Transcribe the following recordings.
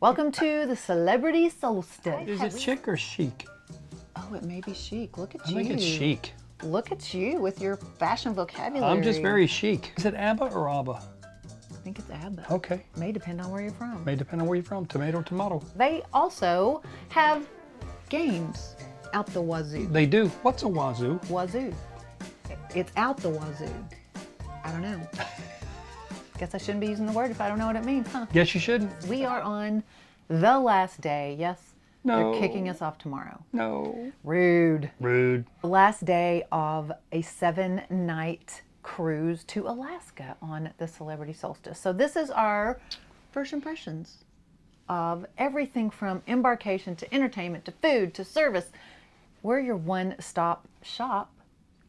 Welcome to the Celebrity Solstice. Is it chic or chic? Oh, it may be chic. Look at I you. think it's chic. Look at you with your fashion vocabulary. I'm just very chic. Is it ABBA or ABBA? I think it's ABBA. Okay. May depend on where you're from. May depend on where you're from. Tomato, tomato. They also have games out the wazoo. They do. What's a wazoo? Wazoo. It's out the wazoo. I don't know. Guess I shouldn't be using the word if I don't know what it means, huh? Yes, you shouldn't. We are on the last day. Yes, No. they're kicking us off tomorrow. No. Rude. Rude. Last day of a 7-night cruise to Alaska on the Celebrity Solstice. So this is our first impressions of everything from embarkation to entertainment to food to service. We're your one-stop shop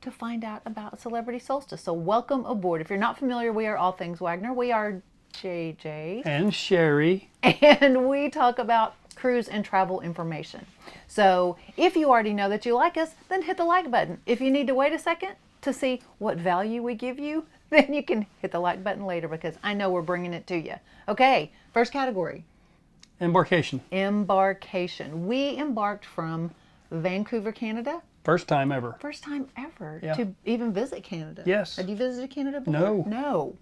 to find out about Celebrity Solstice. So welcome aboard. If you're not familiar, we are All Things Wagner. We are JJ. And Sherry. And we talk about cruise and travel information. So if you already know that you like us, then hit the like button. If you need to wait a second to see what value we give you, then you can hit the like button later because I know we're bringing it to you. Okay, first category. Embarkation. Embarkation. We embarked from Vancouver, Canada. First time ever. First time ever Yeah. to even visit Canada. Yes. Have you visited Canada before? No. No.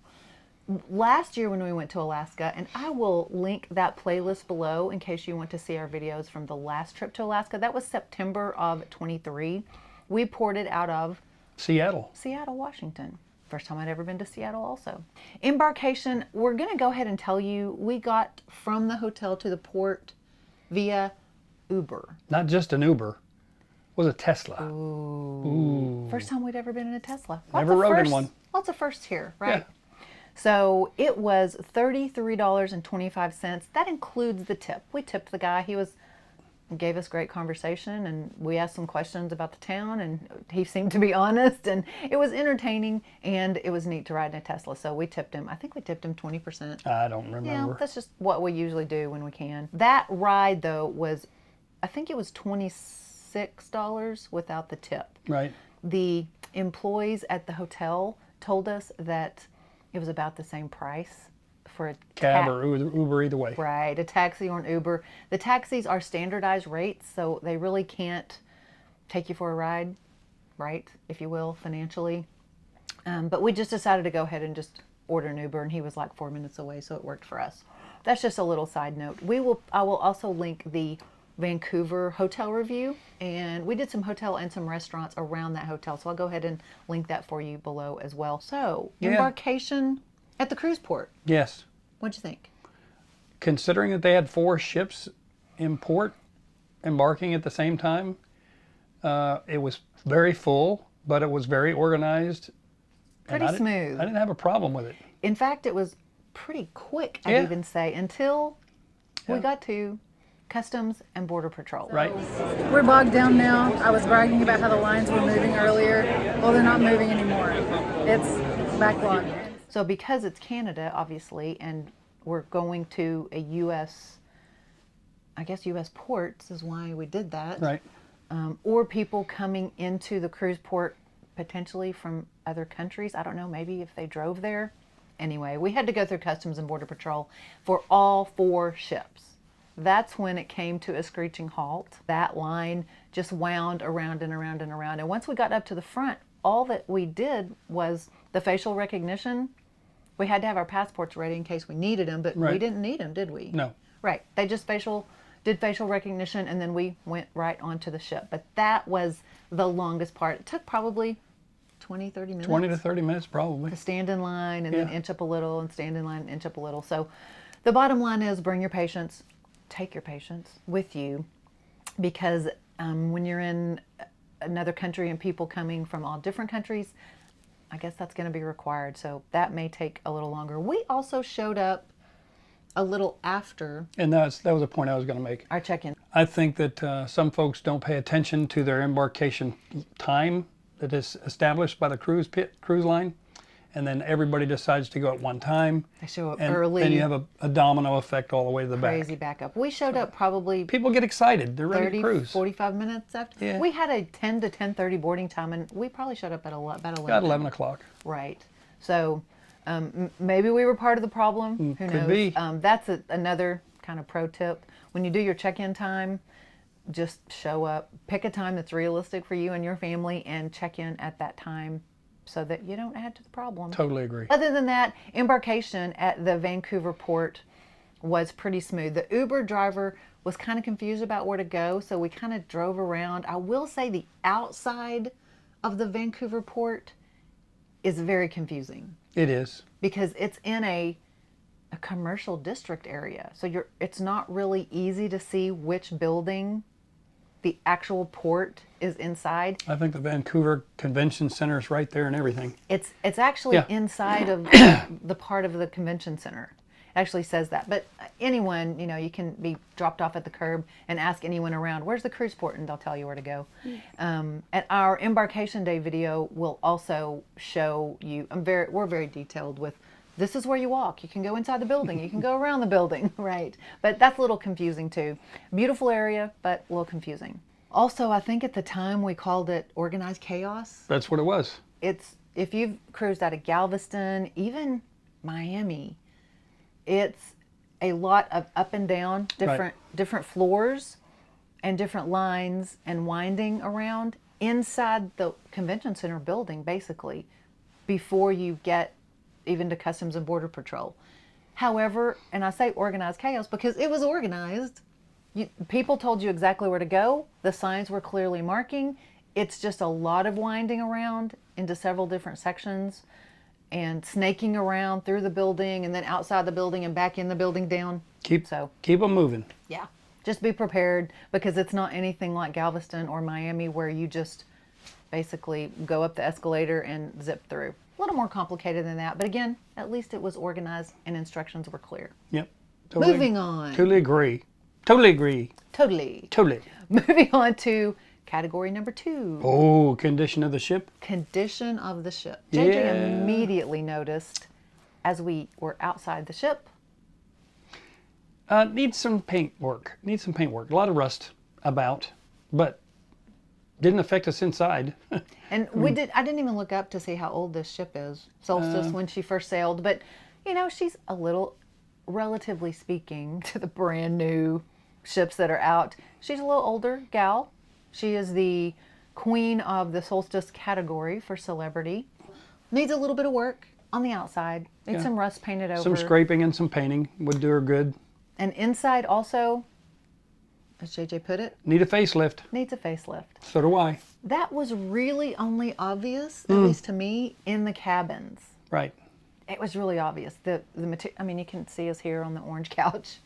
Last year when we went to Alaska, and I will link that playlist below in case you want to see our videos from the last trip to Alaska. That was September of 23. We ported out of Seattle. Seattle, Washington. First time I'd ever been to Seattle also. Embarkation, we're going to go ahead and tell you, we got from the hotel to the port via Uber. Not just an Uber. It was a Tesla. Ooh. First time we'd ever been in a Tesla. Never rode in one. Lots of firsts here, right? Yeah. So it was $33.25. That includes the tip. We tipped the guy. He gave us great conversation, and we asked some questions about the town, and he seemed to be honest, and it was entertaining, and it was neat to ride in a Tesla. So we tipped him. I think we tipped him 20%. I don't remember. Yeah, that's just what we usually do when we can. That ride though was, I think it was $26 without the tip. Right. The employees at the hotel told us that it was about the same price for a Cab or Uber, either way. Right, a taxi or an Uber. The taxis are standardized rates, so they really can't take you for a ride, right, if you will, financially. But we just decided to go ahead and just order an Uber, and he was like 4 minutes away, so it worked for us. That's just a little side note. I will also link the Vancouver hotel review, and we did some hotel and some restaurants around that hotel, so I'll go ahead and link that for you below as well. So embarkation at the cruise port. Yes. What'd you think? Considering that they had 4 ships in port embarking at the same time, it was very full, but it was very organized. Pretty smooth. I didn't have a problem with it. In fact, it was pretty quick, I'd even say, until we Yeah. got to Customs and Border Patrol. Right. We're bogged down now. I was bragging about how the lines were moving earlier. Well, they're not moving anymore. It's backlogged. So because it's Canada, obviously, and we're going to a U.S., I guess U.S. ports is why we did that. Right. Or people coming into the cruise port potentially from other countries. I don't know, maybe if they drove there. Anyway, we had to go through Customs and Border Patrol for all 4 ships. That's when it came to a screeching halt. That line just wound around and around and around. And once we got up to the front, all that we did was the facial recognition. We had to have our passports ready in case we needed them, but we didn't need them, did we? No. Right. They just did facial recognition, and then we went right onto the ship. But that was the longest part. It took probably 20, 30 minutes. 20 to 30 minutes probably. To stand in line and then inch up a little and stand in line and inch up a little. So the bottom line is bring your patience. Take your patients with you, because when you're in another country and people coming from all different countries, I guess that's going to be required. So that may take a little longer. We also showed up a little after. And that was a point I was going to make. Our check-in. I think that some folks don't pay attention to their embarkation time that is established by the cruise line. And then everybody decides to go at one time. They show up and early. Then you have a domino effect all the way to the back. Crazy backup. We showed up probably People get excited. They're ready 30, to cruise. 45 minutes after. Yeah. We had a 10 to 10:30 boarding time, and we probably showed up at about 11. About 11 o'clock. Right. So maybe we were part of the problem. Who knows? Could be. That's another kind of pro tip. When you do your check-in time, just show up. Pick a time that's realistic for you and your family and check in at that time so that you don't add to the problem. Totally agree. Other than that, embarkation at the Vancouver port was pretty smooth. The Uber driver was kind of confused about where to go, so we kind of drove around. I will say the outside of the Vancouver port is very confusing. It is. Because it's in a commercial district area. So it's not really easy to see which building the actual port is inside. I think the Vancouver Convention Center is right there and everything. It's actually Yeah. inside of the part of the convention center. It actually says that. But anyone, you can be dropped off at the curb and ask anyone around, where's the cruise port? And they'll tell you where to go. And our embarkation day video will also show you, we're very detailed with, this is where you walk. You can go inside the building. You can go around the building, right? But that's a little confusing too. Beautiful area, but a little confusing. Also, I think at the time we called it organized chaos. That's what it was. If you've cruised out of Galveston, even Miami, it's a lot of up and down, different floors and different lines and winding around inside the convention center building, basically, before you get even to Customs and Border Patrol. However, and I say organized chaos because it was organized. People told you exactly where to go. The signs were clearly marking. It's just a lot of winding around into several different sections and snaking around through the building and then outside the building and back in the building down. Keep them moving. Yeah. Just be prepared because it's not anything like Galveston or Miami where you just basically go up the escalator and zip through. A little more complicated than that, but again, at least it was organized and instructions were clear. Yep. Moving on. Totally agree. Totally agree. Totally. Totally. Moving on to category number 2. Oh, condition of the ship. Condition of the ship. JJ immediately noticed as we were outside the ship. Needs some paint work. A lot of rust about, but didn't affect us inside. And I didn't even look up to see how old this ship is, Solstice, when she first sailed. But, she's a little, relatively speaking, to the brand new ships that are out. She's a little older gal. She is the queen of the Solstice category for Celebrity. Needs a little bit of work on the outside. Needs some rust painted over. Some scraping and some painting would do her good. And inside also, as JJ put it, Need a facelift. needs a facelift. So do I. That was really only obvious, at least to me, in the cabins. Right. It was really obvious. The material. I mean, you can see us here on the orange couch.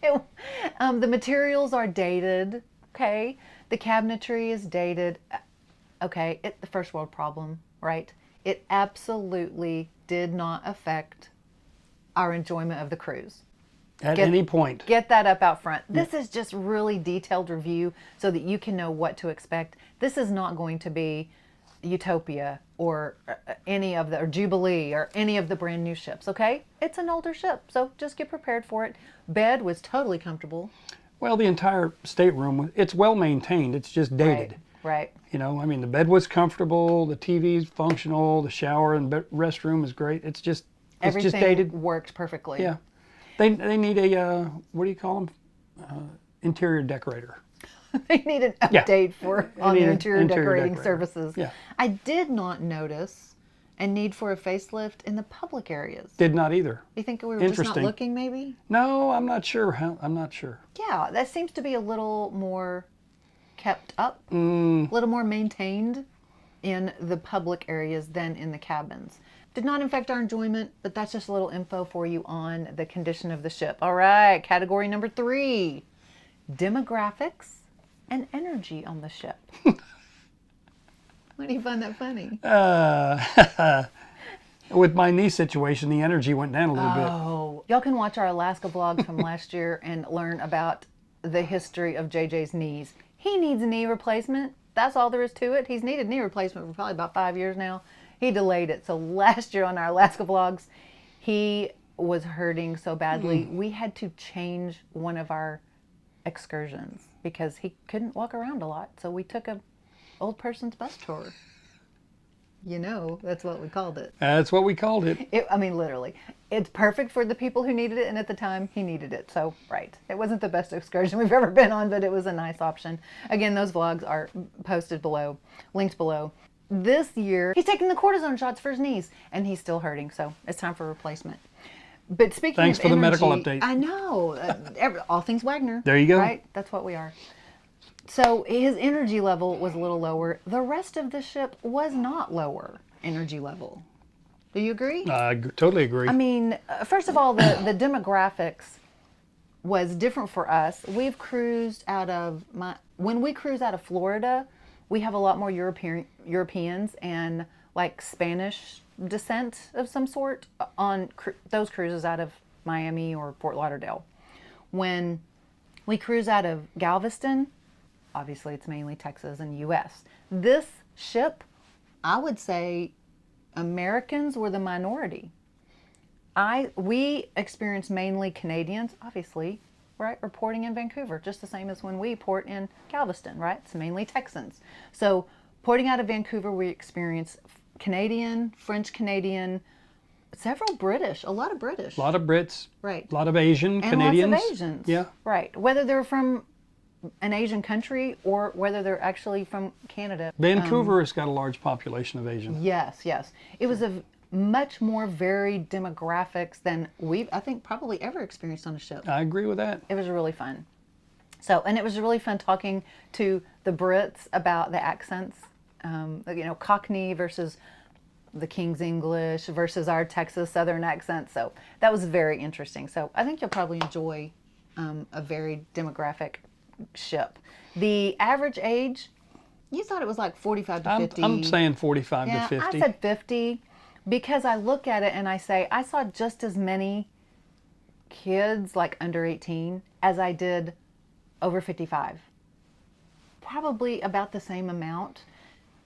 The materials are dated. Okay. The cabinetry is dated. Okay. The first world problem, right? It absolutely did not affect our enjoyment of the cruise. At any point. Get that up out front. This is just really detailed review so that you can know what to expect. This is not going to be Utopia or or Jubilee or any of the brand new ships, okay? It's an older ship, so just get prepared for it. Bed was totally comfortable. Well, the entire stateroom, it's well maintained. It's just dated. Right. The bed was comfortable, the TV's functional, the shower and restroom is great. It's just Everything dated. worked perfectly. Yeah. They need a, what do you call them? Interior decorator. They need an update on need their an interior decorating decorator. services. Yeah. I did not notice a need for a facelift in the public areas. Did not either. You think we were just not Interesting. looking, maybe? No, I'm not sure. I'm not sure. Yeah, that seems to be a little more kept up, a little more maintained in the public areas than in the cabins. Did not affect our enjoyment, but that's just a little info for you on the condition of the ship. All right, category number 3, demographics and energy on the ship. Why do you find that funny? With my knee situation, the energy went down a little bit. Oh, y'all can watch our Alaska vlog from last year and learn about the history of JJ's knees. He needs a knee replacement. That's all there is to it. He's needed knee replacement for probably about 5 years now. He delayed it. So last year on our Alaska vlogs, he was hurting so badly. We had to change one of our excursions because he couldn't walk around a lot. So we took a old person's bus tour. You know, that's what we called it. That's what we called it. I mean, literally. It's perfect for the people who needed it, and at the time, he needed it. So, right. It wasn't the best excursion we've ever been on, but it was a nice option. Again, those vlogs are posted below, linked below. This year, he's taking the cortisone shots for his knees, and he's still hurting, so it's time for replacement. But speaking Thanks of for the energy, medical update. I know. All things Wagner. There you go. Right? That's what we are. So his energy level was a little lower. The rest of the ship was not lower energy level. Do you agree? I totally agree. I mean, first of all, the demographics was different for us. We've cruised out of when we cruise out of Florida, we have a lot more Europeans and like Spanish descent of some sort on those cruises out of Miami or Fort Lauderdale. When we cruise out of Galveston, obviously it's mainly Texas and U.S. This ship, I would say Americans were the minority. We experienced mainly Canadians, obviously, right? Reporting in Vancouver, just the same as when we port in Galveston, right? It's mainly Texans. So porting out of Vancouver, we experienced Canadian, French Canadian, several British, a lot of British. A lot of Brits. Right. A lot of Asian, And Canadians. lots of Asians. Yeah. Right. Whether they're from an Asian country or whether they're actually from Canada. Vancouver has got a large population of Asian. Yes, yes. It was a much more varied demographics than we've, I think, probably ever experienced on a ship. I agree with that. It was really fun. So, and it was really fun talking to the Brits about the accents, you know, Cockney versus the King's English versus our Texas Southern accent. So that was very interesting. So I think you'll probably enjoy a varied demographic ship. The average age, you thought it was like 45 to 50. I'm saying 45 Yeah, to 50. I said 50 because I look at it and I say, I saw just as many kids like under 18 as I did over 55. Probably about the same amount.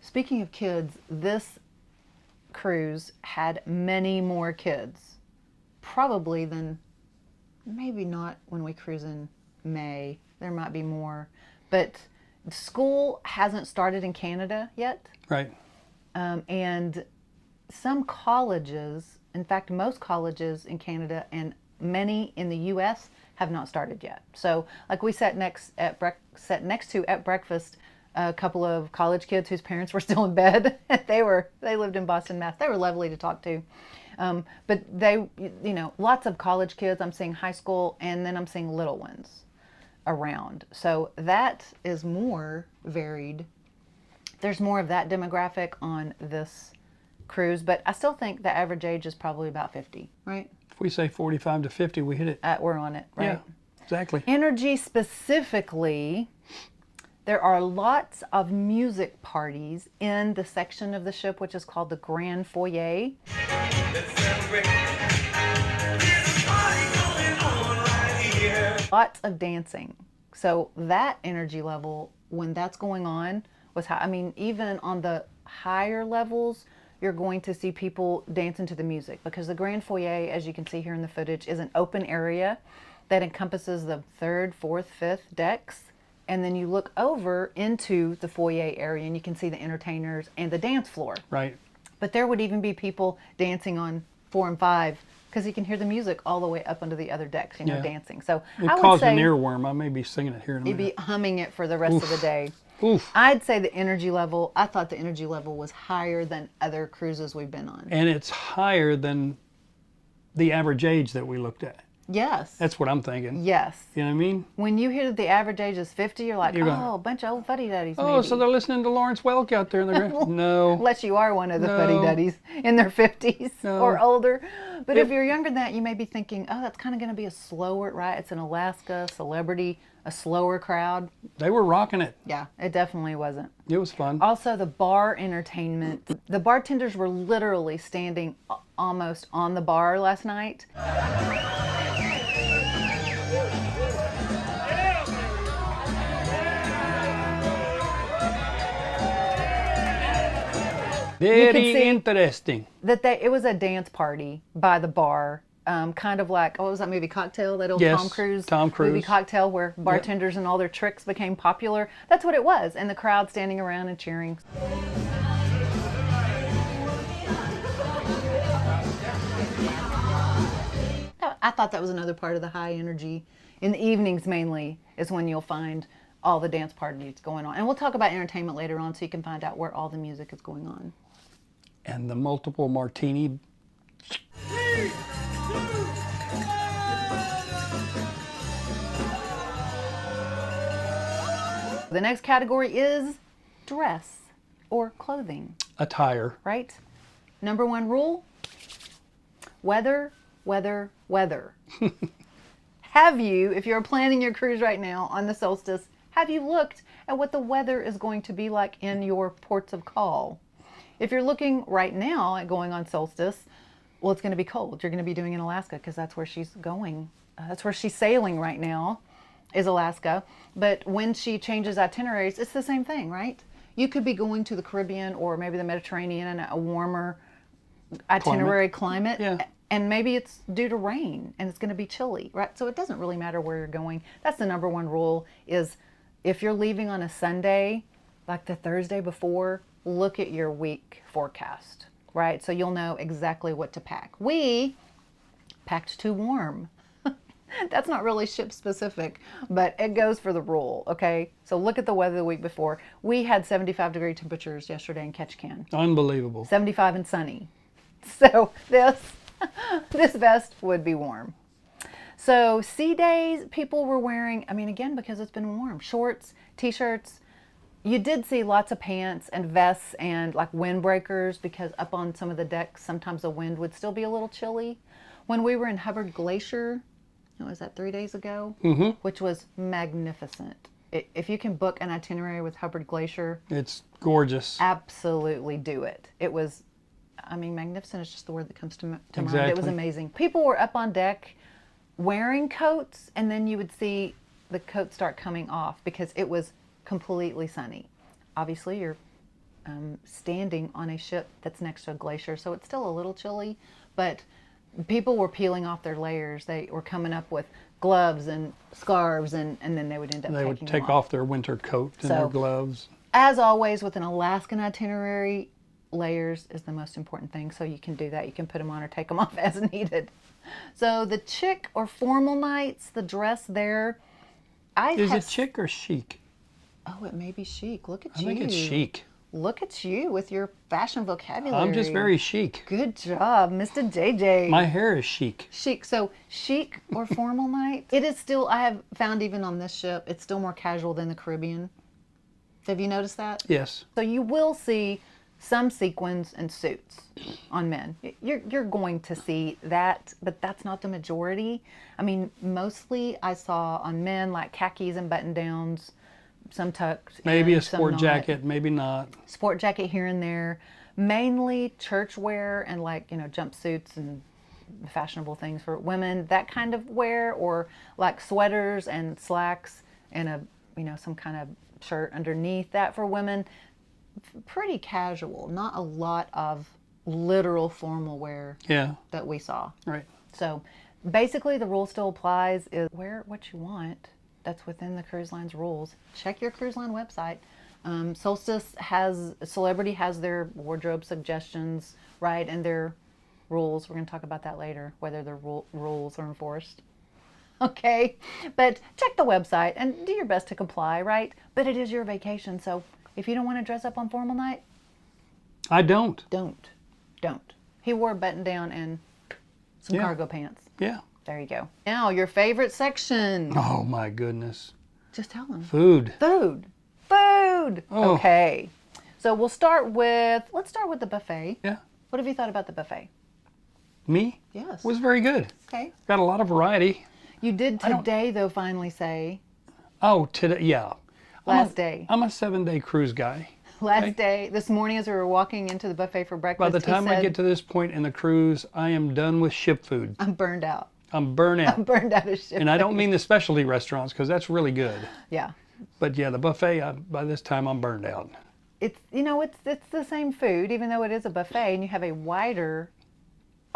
Speaking of kids, this cruise had many more kids, probably than, maybe not when we cruise in May. There might be more, but school hasn't started in Canada yet. Right. And some colleges, in fact, most colleges in Canada and many in the U.S. have not started yet. So, like we sat next to at breakfast a couple of college kids whose parents were still in bed. They lived in Boston, Mass. They were lovely to talk to. But they, you know, lots of college kids. I'm seeing high school, and then I'm seeing little ones around. So that is more varied. There's more of that demographic on this cruise, but I still think the average age is probably about 50, right? If we say 45 to 50, we hit it. We're on it, right? Yeah, exactly. Energy specifically, there are lots of music parties in the section of the ship which is called the Grand Foyer. Let's celebrate. There's a party going on right here. Lots of dancing. So that energy level, when that's going on, was high. I mean, even on the higher levels, you're going to see people dancing to the music because the Grand Foyer, as you can see here in the footage, is an open area that encompasses the 3rd, 4th, 5th decks. And then you look over into the foyer area and you can see the entertainers and the dance floor. Right. But there would even be people dancing on 4 and 5 because you can hear the music all the way up onto the other decks, you know, Yeah. dancing. So It I would caused say an earworm. I may be singing it here in a you'd minute. be humming it for the rest of the day. Oof. I'd say the energy level, I thought the energy level was higher than other cruises we've been on. And it's higher than the average age that we looked at. Yes. That's what I'm thinking. Yes. You know what I mean? When you hear the average age is 50, you're like, You're going, oh, a bunch of old fuddy-duddies Oh, maybe. so they're listening to Lawrence Welk out there in the ground. No. Unless you are one of the No. fuddy-duddies in their 50s No. or older. But Yep. if you're younger than that, you may be thinking, oh, that's kind of going to be a slower, right? It's in Alaska, Celebrity, a slower crowd. They were rocking it. Yeah, it definitely wasn't. It was fun. Also, the bar entertainment. The bartenders were literally standing almost on the bar last night. Very see- interesting. It was a dance party by the bar, kind of like, what was that movie, Cocktail? That old Yes, Tom Cruise Tom movie, Cruise. Cocktail, where bartenders and all their tricks became popular. That's what it was, and the crowd standing around and cheering. I thought that was another part of the high energy. In the evenings mainly is when you'll find all the dance parties going on. And we'll talk about entertainment later on so you can find out where all the music is going on. And the multiple martini. The next category is dress or clothing, Attire. right? Number one rule, weather, weather, weather. Have you, if you're planning your cruise right now on the solstice, have you looked at what the weather is going to be like in your ports of call? If you're looking right now at going on solstice, well, it's going to be cold. You're going to be doing in Alaska because that's where she's going. That's where she's sailing right now, is Alaska. But when she changes itineraries, it's the same thing, right? You could be going to the Caribbean or maybe the Mediterranean in a warmer itinerary climate. Yeah. And maybe it's due to rain and it's going to be chilly, right? So it doesn't really matter where you're going. That's the number one rule is if you're leaving on a Sunday, like the Thursday before, look at your week forecast, right? So you'll know exactly what to pack. We packed too warm. That's not really ship specific, but it goes for the rule, okay? So look at the weather the week before. We had 75-degree temperatures yesterday in Ketchikan. Unbelievable. 75 and sunny. So this vest would be warm. So sea days, people were wearing, I mean, again, because it's been warm, shorts, t-shirts. You did see lots of pants and vests and like windbreakers because up on some of the decks, sometimes the wind would still be a little chilly. When we were in Hubbard Glacier, was that 3 days ago? Which was magnificent. If you can book an itinerary with Hubbard Glacier, It's gorgeous. absolutely do it. It was, I mean, magnificent is just the word that comes to mind. It was Exactly. amazing. People were up on deck wearing coats, and then you would see the coats start coming off because it was completely sunny. Obviously, you're standing on a ship that's next to a glacier, so it's still a little chilly, but people were peeling off their layers. They were coming up with gloves and scarves, and then they would end up They taking would them take off their winter coat and their So- gloves. As always, with an Alaskan itinerary, layers is the most important thing. So you can do that. You can put them on or take them off as needed. So the chic or formal nights, the dress there. Is it chic or chic? Oh, it may be chic. Look at I you. think it's chic. Look at you with your fashion vocabulary. I'm just very chic. Good job, Mr. JJ. My hair is chic. Chic. So chic or formal night. It is still, I have found even on this ship, it's still more casual than the Caribbean. Have you noticed that? Yes. So you will see some sequins and suits on men. You're going to see that, but that's not the majority. I mean, mostly I saw on men like khakis and button downs, some tucked. Maybe in, a some sport not. jacket, maybe not. Sport jacket here and there. Mainly church wear and like, jumpsuits and fashionable things for women, that kind of wear, or like sweaters and slacks and a, some kind of shirt underneath that for women. Pretty casual, not a lot of literal formal wear Yeah, that we saw. right. So basically the rule still applies, is wear what you want. That's within the cruise line's rules. Check your cruise line website. Celebrity has their wardrobe suggestions, right, and their rules. We're going to talk about that later, whether the rules are enforced. Okay, but check the website and do your best to comply, right? But it is your vacation, so if you don't want to dress up on formal night, I don't. don't. He wore a button down and some Yeah. cargo pants. Yeah. There you go. Now, your favorite section. Oh my goodness. Just tell them. Food. Food. Oh. Okay. So let's start with the buffet. Yeah. What have you thought about the buffet? Me? Yes. Was very good. Okay. Got a lot of variety. You did don't- today, though, finally say, Oh, today, yeah. last day. I'm a 7-day cruise guy. Last okay. day, this morning as we were walking into the buffet for breakfast, By the time he I said, get to this point in the cruise, I am done with ship food. I'm burned out. I'm burnt out. I'm burned out of shit. And I don't mean the specialty restaurants because that's really good. Yeah. But yeah, the buffet, by this time I'm burned out. It's, it's the same food, even though it is a buffet and you have a wider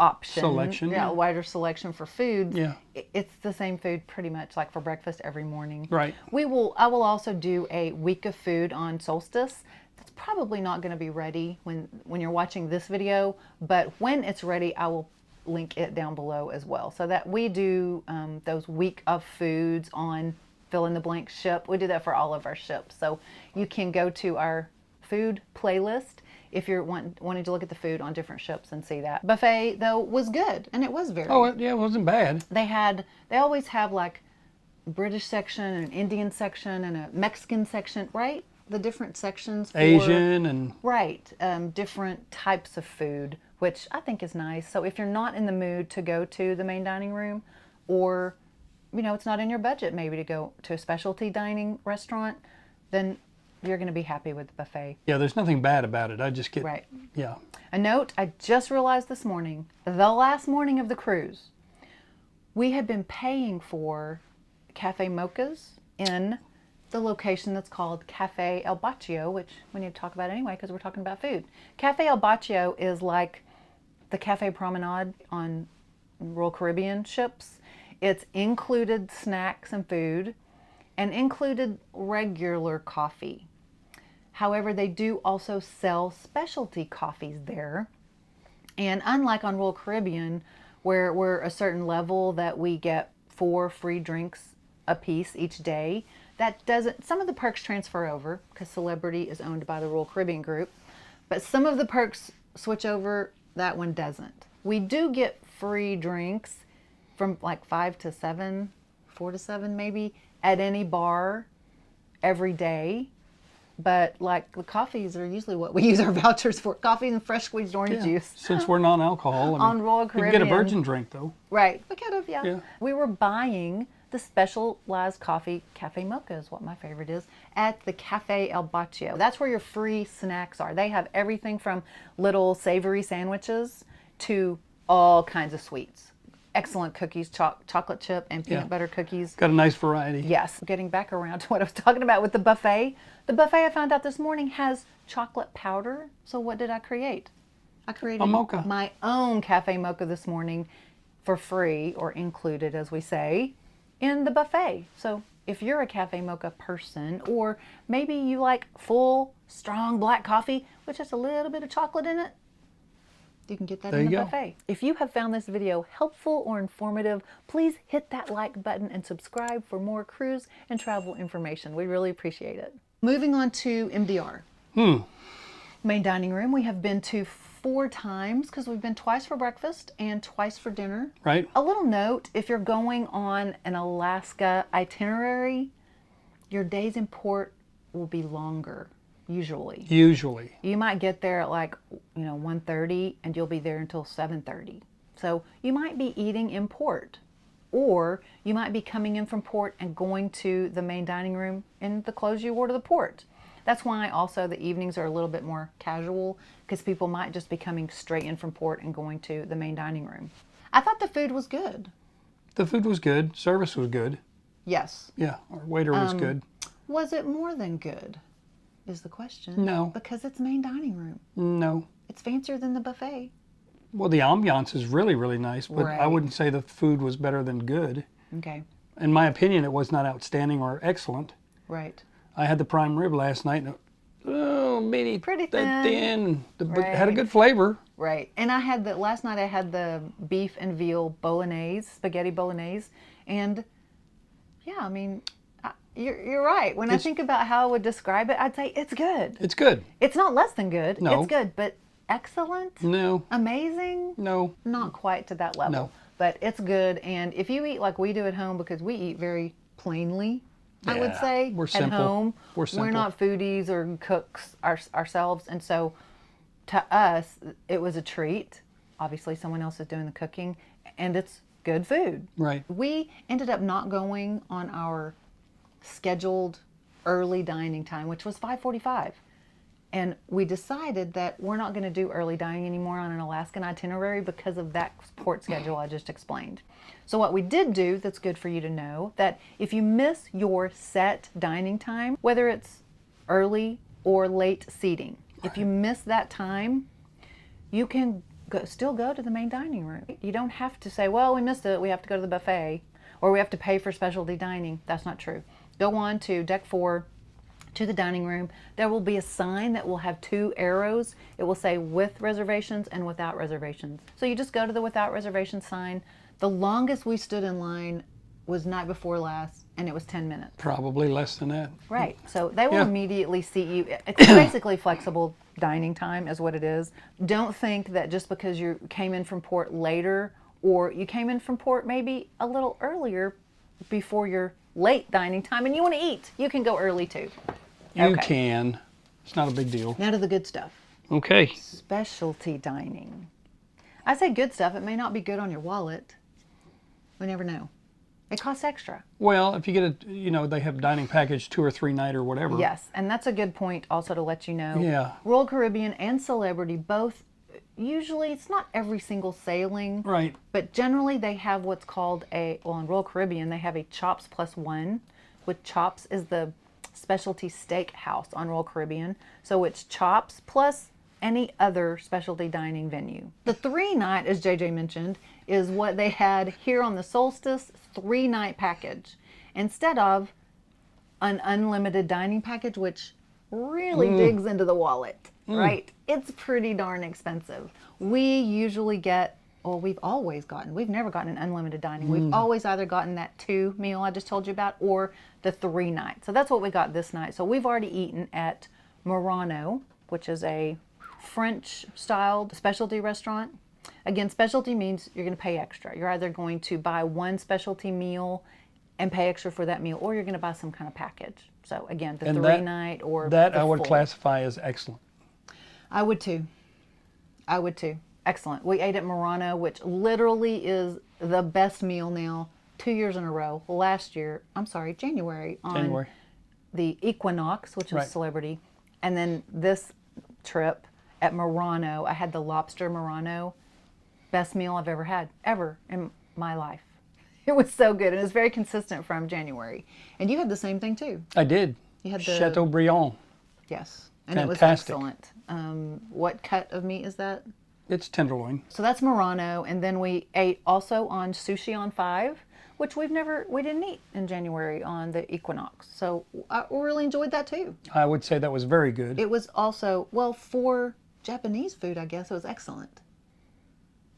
option. Selection, Yeah, yeah. a wider selection for foods. Yeah. It's the same food pretty much like for breakfast every morning. Right. I will also do a week of food on solstice. That's probably not going to be ready when you're watching this video, but when it's ready, I will link it down below as well. So that we do those week of foods on fill in the blank ship. We do that for all of our ships. So you can go to our food playlist if you're wanting to look at the food on different ships and see that. Buffet though was good, and it was very. Oh, yeah, it wasn't bad. They always have like British section, an Indian section, and a Mexican section, right? The different sections for Asian and right, different types of food, which I think is nice. So if you're not in the mood to go to the main dining room, or it's not in your budget maybe to go to a specialty dining restaurant, then you're going to be happy with the buffet. yeah, there's nothing bad about it. I just get Right. Yeah. A note I just realized this morning, the last morning of the cruise, we had been paying for cafe mochas in the location that's called Cafe El Baccio, which we need to talk about anyway because we're talking about food. Cafe El Baccio is like the Cafe Promenade on Royal Caribbean ships. It's included snacks and food and included regular coffee. However, they do also sell specialty coffees there. And unlike on Royal Caribbean, where we're a certain level that we get 4 free drinks a piece each day, that doesn't, some of the perks transfer over because Celebrity is owned by the Royal Caribbean group, but some of the perks switch over, that one doesn't. We do get free drinks from like 5 to 7, 4 to 7 maybe, at any bar every day. But like the coffees are usually what we use our vouchers for. Coffee and fresh squeezed orange juice. Since we're non-alcohol, On Royal you can get a Caribbean. virgin drink though. Right. We could have, yeah. Yeah. We were buying the specialized coffee, Cafe Mocha is what my favorite is, at the Cafe El Baccio. That's where your free snacks are. They have everything from little savory sandwiches to all kinds of sweets. Excellent cookies, chocolate chip and peanut Yeah. butter cookies. Got a nice variety. Yes. Getting back around to what I was talking about with the buffet. The buffet I found out this morning has chocolate powder. So what did I create? I created A mocha. my own cafe mocha this morning for free, or included as we say, in the buffet. So if you're a cafe mocha person, or maybe you like full, strong black coffee with just a little bit of chocolate in it, you can get that There in the you go. buffet. If you have found this video helpful or informative, please hit that like button and subscribe for more cruise and travel information. We really appreciate it. Moving on to MDR. Main dining room. We have been to 4 times because we've been twice for breakfast and twice for dinner. Right. A little note, if you're going on an Alaska itinerary, your days in port will be longer, usually. Usually. You might get there at like, 1:30 and you'll be there until 7:30. So you might be eating in port, or you might be coming in from port and going to the main dining room in the clothes you wore to the port. That's why also the evenings are a little bit more casual, because people might just be coming straight in from port and going to the main dining room. I thought the food was good. The food was good. Service was good. Yes. Yeah, our waiter was good. Was it more than good is the question. No. Because it's main dining room. No. It's fancier than the buffet. Well, the ambiance is really, really nice, but I Right. wouldn't say the food was better than good. Okay. In my opinion, it was not outstanding or excellent. Right. I had the prime rib last night, and bitty, Pretty thin. But had a Right. good flavor. Right. And I had last night I had the beef and veal bolognese, spaghetti bolognese. And yeah, I mean, you're right. When I think about how I would describe it, I'd say it's good. It's good. It's not less than good. No. It's good, but excellent, No, amazing, no. not quite to that level. No. But it's good. And if you eat like we do at home, because we eat very plainly, I would Yeah, say, we're at simple. home. We're simple. not foodies or cooks ourselves. And so to us, it was a treat. Obviously, someone else is doing the cooking, and it's good food. Right. We ended up not going on our scheduled early dining time, which was 5:45. And we decided that we're not going to do early dining anymore on an Alaskan itinerary because of that port schedule I just explained. So what we did do, that's good for you to know, that if you miss your set dining time, whether it's early or late seating, if you miss that time, you can still go to the main dining room. You don't have to say, well, we missed it, we have to go to the buffet, or we have to pay for specialty dining. That's not true. Go on to deck 4 to the dining room. There will be a sign that will have 2 arrows. It will say with reservations and without reservations. So you just go to the without reservation sign. The longest we stood in line was night before last, and it was 10 minutes. Probably less than that. Right. So they will Yeah. immediately seat you. It's basically flexible dining time is what it is. Don't think that just because you came in from port later, or you came in from port maybe a little earlier before your late dining time and you want to eat, you can go early too. You Okay. can. It's not a big deal. Now to the good stuff. Okay. Specialty dining. I say good stuff. It may not be good on your wallet. We never know. It costs extra. Well, if you get they have dining package 2 or 3 night or whatever. Yes, and that's a good point also to let you know. Yeah. Royal Caribbean and Celebrity both, usually it's not every single sailing. Right. But generally they have what's called in Royal Caribbean, they have a Chops +1, which Chops is the specialty steak house on Royal Caribbean. So it's Chops plus any other specialty dining venue. The 3-night, as JJ mentioned, is what they had here on the Solstice 3-night package instead of an unlimited dining package, which really digs into the wallet, right? It's pretty darn expensive. We usually get, we've never gotten an unlimited dining. We've always either gotten that 2 meal I just told you about or the 3-night. So that's what we got this night. So we've already eaten at Murano, which is a French-styled specialty restaurant. Again, specialty means you're going to pay extra. You're either going to buy one specialty meal and pay extra for that meal, or you're going to buy some kind of package. So again, the And 3-night or that the I would full. classify as excellent. I would too. I would too. Excellent. We ate at Murano, which literally is the best meal now 2 years in a row. January on January. the Equinox, which was Right. Celebrity. And then this trip at Murano, I had the lobster Murano. Best meal I've ever had, ever in my life. It was so good, and it's very consistent from January. And you had the same thing too. I did. You had the Chateaubriand. Yes, and it was Fantastic. excellent. What cut of meat is that? It's tenderloin. So that's Murano, and then we ate also on Sushi on 5, which we didn't eat in January on the Equinox. So I really enjoyed that too. I would say that was very good. It was also, for Japanese food, I guess it was excellent.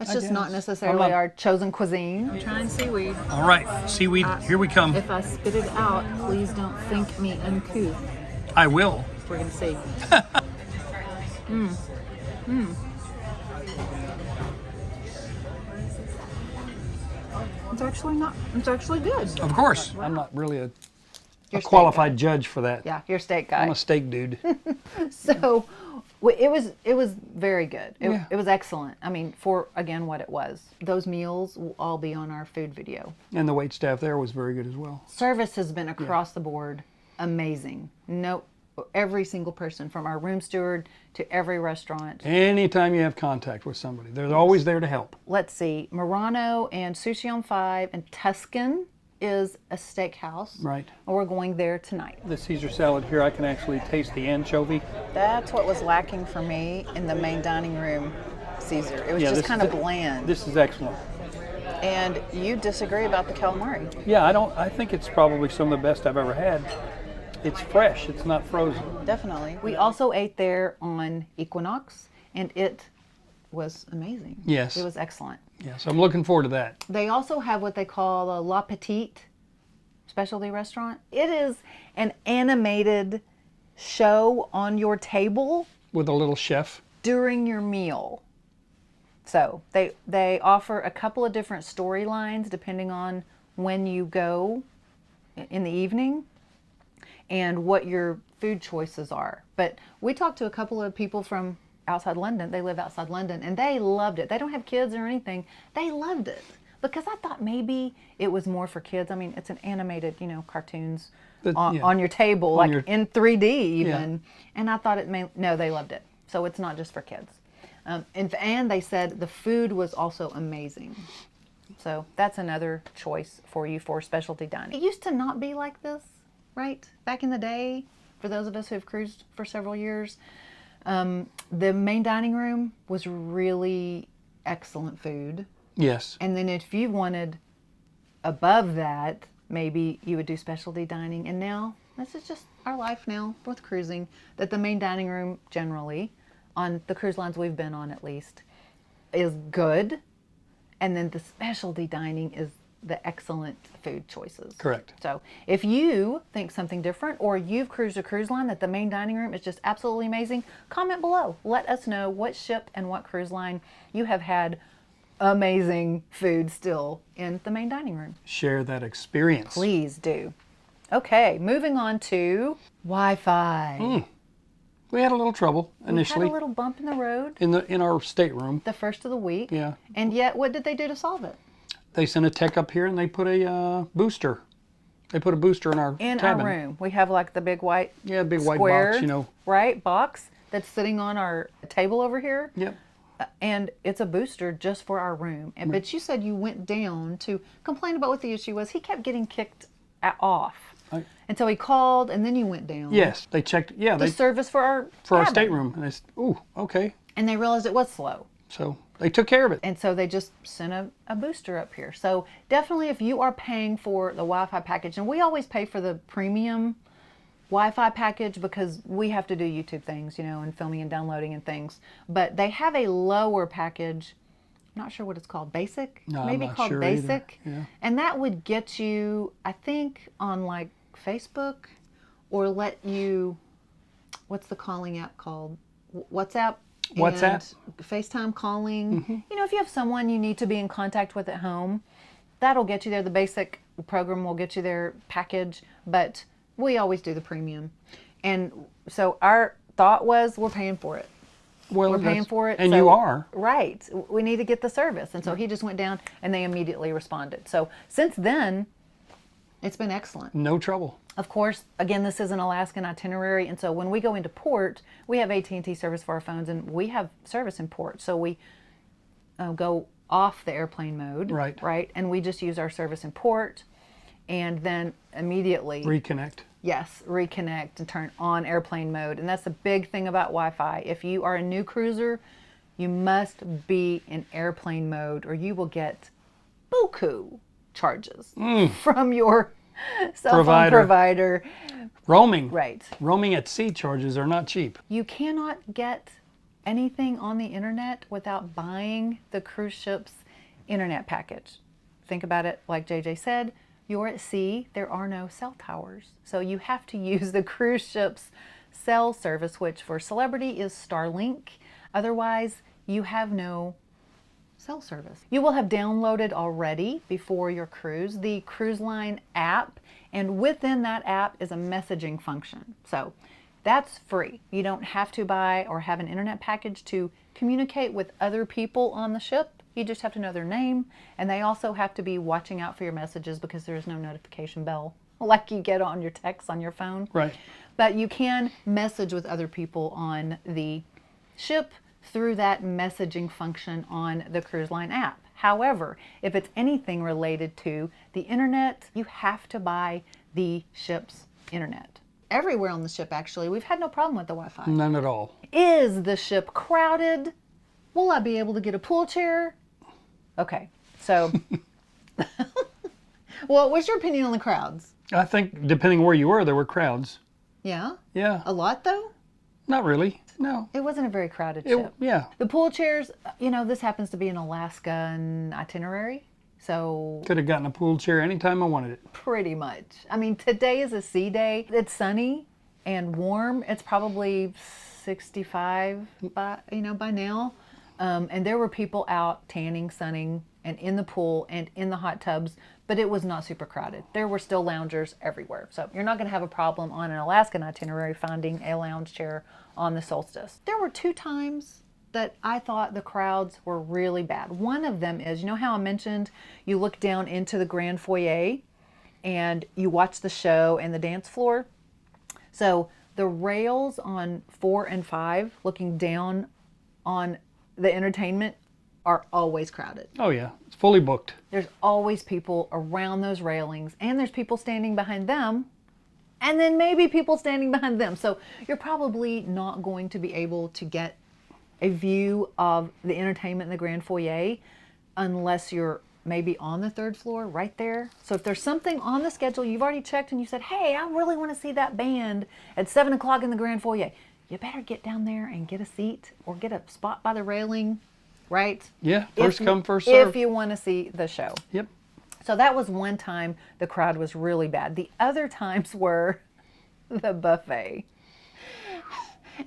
It's I just not guess. necessarily I'm not- our chosen cuisine. I'm trying seaweed. All right, seaweed, here we come. If I spit it out, please don't think me uncouth. I will. We're gonna see. It's actually good. Of course. I'm not really a You're a steak qualified guy. judge for that. Yeah, you're a steak I'm guy. a steak dude. So it was very good. Yeah. It was excellent. I mean, for again what it was. Those meals will all be on our food video. And the wait staff there was very good as well. Service has been across the board amazing. Every single person, from our room steward to every restaurant. Anytime you have contact with somebody, they're always there to help. Let's see, Murano and Sushi on 5 and Tuscan is a steakhouse. Right. And we're going there tonight. The Caesar salad here, I can actually taste the anchovy. That's what was lacking for me in the main dining room, Caesar. It was Yeah, just this kind of is- bland. This is excellent. And you disagree about the calamari. Yeah, I think it's probably some of the best I've ever had. It's fresh, it's not frozen. Definitely. We also ate there on Equinox, and it was amazing. Yes. It was excellent. Yeah, so I'm looking forward to that. They also have what they call a La Petite specialty restaurant. It is an animated show on your table With a little chef. during your meal. So they offer a couple of different storylines depending on when you go in the evening and what your food choices are. But we talked to a couple of people from outside London. They live outside London, and they loved it. They don't have kids or anything. They loved it because I thought maybe it was more for kids. I mean, it's an animated, cartoons Yeah. on your table, On like your- in 3D even. And I thought no, they loved it. So it's not just for kids. And they said the food was also amazing. So that's another choice for you for specialty dining. It used to not be like this, right? Back in the day, for those of us who have cruised for several years, the main dining room was really excellent food. Yes. And then if you wanted above that, maybe you would do specialty dining. And now this is just our life now with cruising, that the main dining room generally, on the cruise lines we've been on at least, is good. And then the specialty dining is the excellent food choices. Correct. So if you think something different, or you've cruised a cruise line that the main dining room is just absolutely amazing, comment below. Let us know what ship and what cruise line you have had amazing food still in the main dining room. Share that experience. Please do. Okay, moving on to Wi-Fi. We had a little trouble We initially had a little bump in the road in our stateroom. the first of the week. Yeah. And yet, what did they do to solve it? They sent a tech up here and they put a booster. They put a booster in our In cabin. our room, we have like the big white Big white square, box, you know. right, box that's sitting on our table over here. Yep. And it's a booster just for our room. And but you said you went down to complain about what the issue was. He kept getting kicked off. And so he called, and then you went down. Yes, they checked. Yeah, The they service for our our cabin. stateroom, and they said, "Ooh, okay." And they realized it was slow. So they took care of it. And so they just sent a booster up here. So definitely, if you are paying for the Wi-Fi package, and we always pay for the premium Wi-Fi package because we have to do YouTube things, you know, and filming and downloading and things. But they have a lower package. I'm not sure what it's called. Basic? No, I'm Maybe not called sure either. Basic. Yeah. And that would get you, I think, on like Facebook, or let you, what's the calling app called? WhatsApp. WhatsApp. And FaceTime calling. You know, if you have someone you need to be in contact with at home, that'll get you there. The basic program will get you their package, but we always do the premium. And so our thought was, we're paying for it. Well, We're paying for it. and so- you are. Right. We need to get the service. And so he just went down and they immediately responded. So since then, it's been excellent. No trouble. Of course, again, this is an Alaskan itinerary, and so when we go into port, we have AT&T service for our phones, and we have service in port. So we go off the airplane mode, Right. and we just use our service in port, and then immediately, Reconnect. yes, reconnect and turn on airplane mode. And that's the big thing about Wi-Fi. If you are a new cruiser, you must be in airplane mode, or you will get buku charges from your cell phone provider. Roaming. Right. Roaming at sea charges are not cheap. You cannot get anything on the internet without buying the cruise ship's internet package. Think about it like JJ said, you're at sea, there are no cell towers. So you have to use the cruise ship's cell service, which for Celebrity is Starlink. Otherwise, you have no cell service. You will have downloaded already before your cruise the cruise line app, and within that app is a messaging function. So that's free. You don't have to buy or have an internet package to communicate with other people on the ship. You just have to know their name, and they also have to be watching out for your messages because there is no notification bell like you get on your texts on your phone. Right. But you can message with other people on the ship through that messaging function on the cruise line app. However, if it's anything related to the internet, you have to buy the ship's internet. Everywhere on the ship, actually, we've had no problem with the Wi-Fi. None at all. Is the ship crowded? Will I be able to get a pool chair? Okay, so, well, what's your opinion on the crowds? I think depending where you were, there were crowds. Yeah? Yeah. A lot, though? Not really. No. It wasn't a very crowded ship. Yeah. The pool chairs, you know, this happens to be an Alaskan itinerary, so Could have gotten a pool chair anytime I wanted it. pretty much. I mean, today is a sea day. It's sunny and warm. It's probably 65 by now. And there were people out tanning, sunning, and in the pool and in the hot tubs, but it was not super crowded. There were still loungers everywhere. So you're not going to have a problem on an Alaskan itinerary finding a lounge chair on the Solstice. There were 2 times that I thought the crowds were really bad. One of them is, you know how I mentioned you look down into the grand foyer and you watch the show and the dance floor? So the rails on 4 and 5 looking down on the entertainment are always crowded. Oh yeah, it's fully booked. There's always people around those railings, and there's people standing behind them, and then maybe people standing behind them. So you're probably not going to be able to get a view of the entertainment in the grand foyer unless you're maybe on the 3rd floor, right there. So if there's something on the schedule you've already checked and you said, hey, I really want to see that band at 7 o'clock in the grand foyer, you better get down there and get a seat or get a spot by the railing, right? Yeah, first If come, you- first serve. If you want to see the show. Yep. So that was one time the crowd was really bad. The other times were the buffet.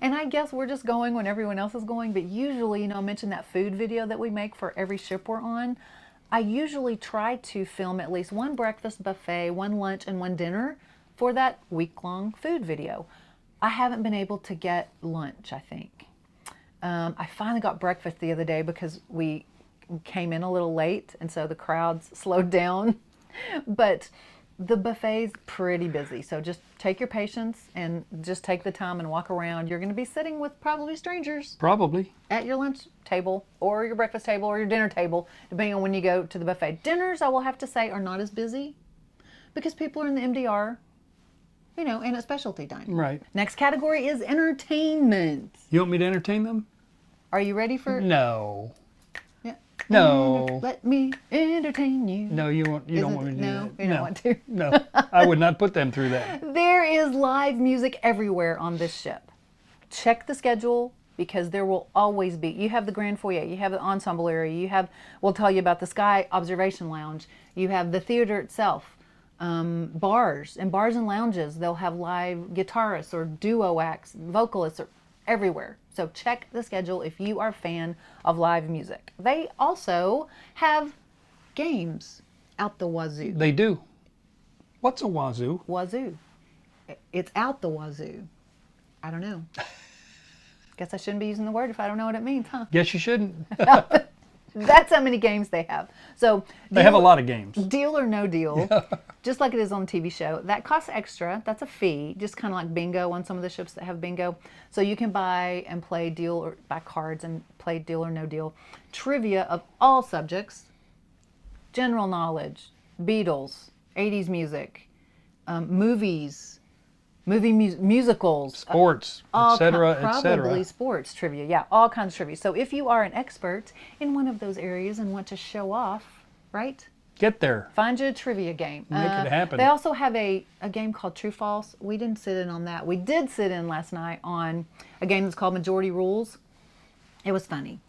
And I guess we're just going when everyone else is going, but usually, I mentioned that food video that we make for every ship we're on. I usually try to film at least one breakfast buffet, one lunch, and one dinner for that week-long food video. I haven't been able to get lunch, I think. I finally got breakfast the other day because we came in a little late, and so the crowds slowed down. But the buffet's pretty busy, so just take your patience and just take the time and walk around. You're going to be sitting with probably strangers Probably. at your lunch table or your breakfast table or your dinner table, depending on when you go to the buffet. Dinners, I will have to say, are not as busy because people are in the MDR, and at specialty dining. Right. Next category is entertainment. You want me to entertain them? Are you ready for? No. Yeah. No. Let me entertain you. No, you don't Is want it- me to do no, that. you don't want to. No, I would not put them through that. There is live music everywhere on this ship. Check the schedule because there will always be. You have the grand foyer, you have the ensemble area, we'll tell you about the Sky Observation Lounge, you have the theater itself, bars and lounges. They'll have live guitarists or duo acts, vocalists are everywhere. So check the schedule if you are a fan of live music. They also have games out the wazoo. They do. What's a wazoo? Wazoo. It's out the wazoo. I don't know. Guess I shouldn't be using the word if I don't know what it means, huh? Guess you shouldn't. That's how many games they have. So They have a lot of games. Deal or no deal, just like it is on the TV show. That costs extra. That's a fee, just kind of like bingo on some of the ships that have bingo. So you can buy and play deal or buy cards and play deal or no deal. Trivia of all subjects, general knowledge, Beatles, 80s music, movies, musicals, Sports, etc., probably etc. sports trivia. Yeah, all kinds of trivia. So if you are an expert in one of those areas and want to show off, right? Get there. Find you a trivia game. Make it happen. They also have a game called True False. We didn't sit in on that. We did sit in last night on a game that's called Majority Rules. It was funny.